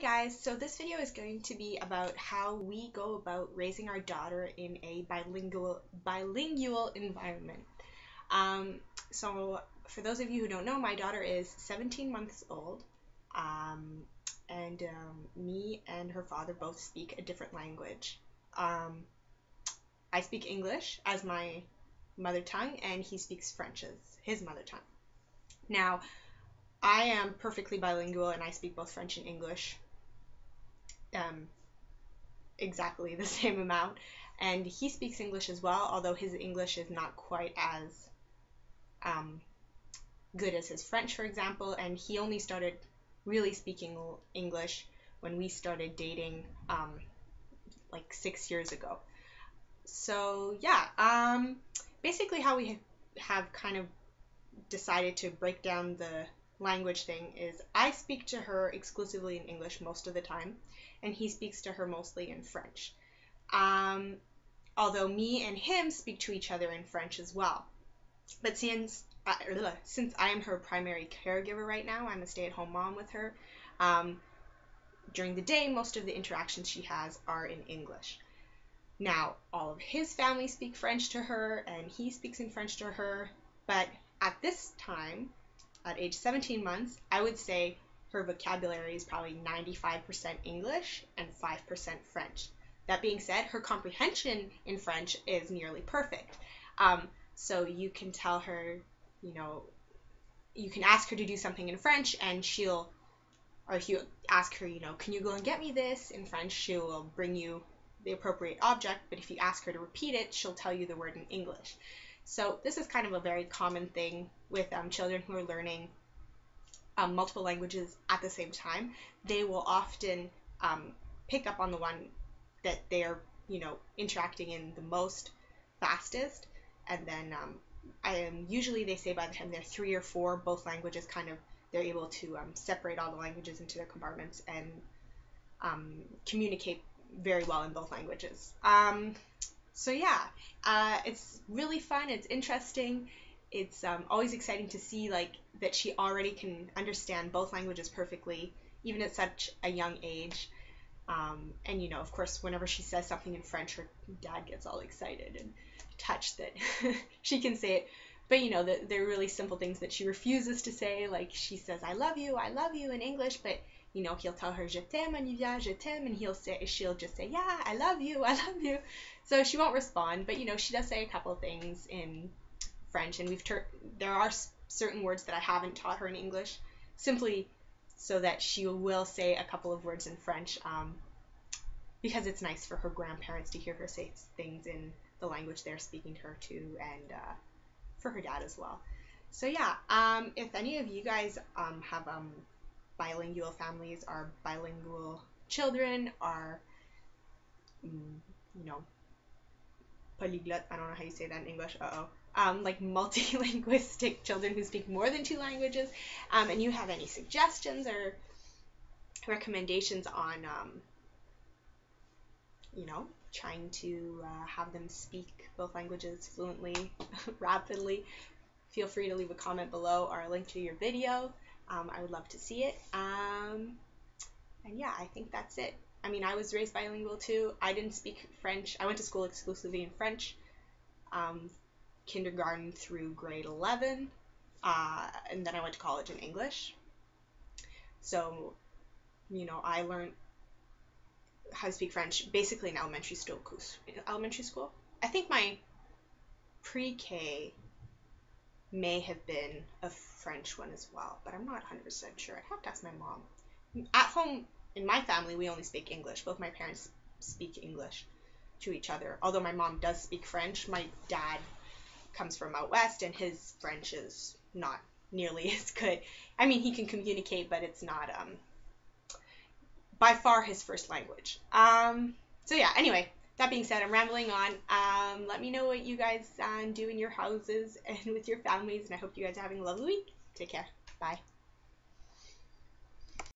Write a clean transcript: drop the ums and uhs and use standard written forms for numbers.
guys, so this video is going to be about how we go about raising our daughter in a bilingual environment. So for those of you who don't know, my daughter is 17 months old, and me and her father both speak a different language. I speak English as my mother tongue, and he speaks French as his mother tongue. Now, I am perfectly bilingual and I speak both French and English exactly the same amount, and he speaks English as well, although his English is not quite as good as his French, for example, and he only started really speaking English when we started dating like 6 years ago. So yeah, basically how we have kind of decided to break down the language thing is I speak to her exclusively in English most of the time, and he speaks to her mostly in French. Although me and him speak to each other in French as well. But since I am her primary caregiver right now, I'm a stay-at-home mom with her, during the day most of the interactions she has are in English. Now, all of his family speak French to her, and he speaks in French to her, but at this time, at age 17 months, I would say her vocabulary is probably 95% English and 5% French. That being said, her comprehension in French is nearly perfect. So you can tell her, you can ask her to do something in French and he'll ask her, can you go and get me this? In French, she will bring you the appropriate object, but if you ask her to repeat it, she'll tell you the word in English. So this is kind of a very common thing with children who are learning multiple languages at the same time. They will often pick up on the one that they're, interacting in the most fastest, and then usually they say by the time they're 3 or 4, both languages they're able to separate all the languages into their compartments and communicate very well in both languages. So yeah, it's really fun, it's interesting, it's always exciting to see that she already can understand both languages perfectly, even at such a young age. And of course, whenever she says something in French, her dad gets all excited and touched that she can say it. But they're really simple things that she refuses to say, like she says I love you in English, but he'll tell her je t'aime, Olivia, je t'aime, and she'll just say, yeah, I love you. So she won't respond, but she does say a couple of things in French, and there are certain words that I haven't taught her in English, simply so that she will say a couple of words in French, because it's nice for her grandparents to hear her say things in the language they're speaking to her too, and for her dad as well. So yeah, if any of you guys have bilingual families, are bilingual children, are polyglot, I don't know how you say that in English, like multilinguistic children who speak more than 2 languages, and you have any suggestions or recommendations on trying to have them speak both languages fluently, rapidly, feel free to leave a comment below or a link to your video. I would love to see it. And yeah, I think that's it. I mean, I was raised bilingual too. I didn't speak French. I went to school exclusively in French, kindergarten through grade 11, and then I went to college in English. So, I learned how to speak French basically in elementary school. I think my pre-K may have been a French one as well, but I'm not 100% sure. I'd have to ask my mom. At home, in my family, we only speak English. Both my parents speak English to each other. Although my mom does speak French, my dad comes from out west, and his French is not nearly as good. I mean, he can communicate, but it's not by far his first language. So yeah, anyway, that being said, I'm rambling on. Let me know what you guys do in your houses and with your families, and I hope you guys are having a lovely week. Take care. Bye.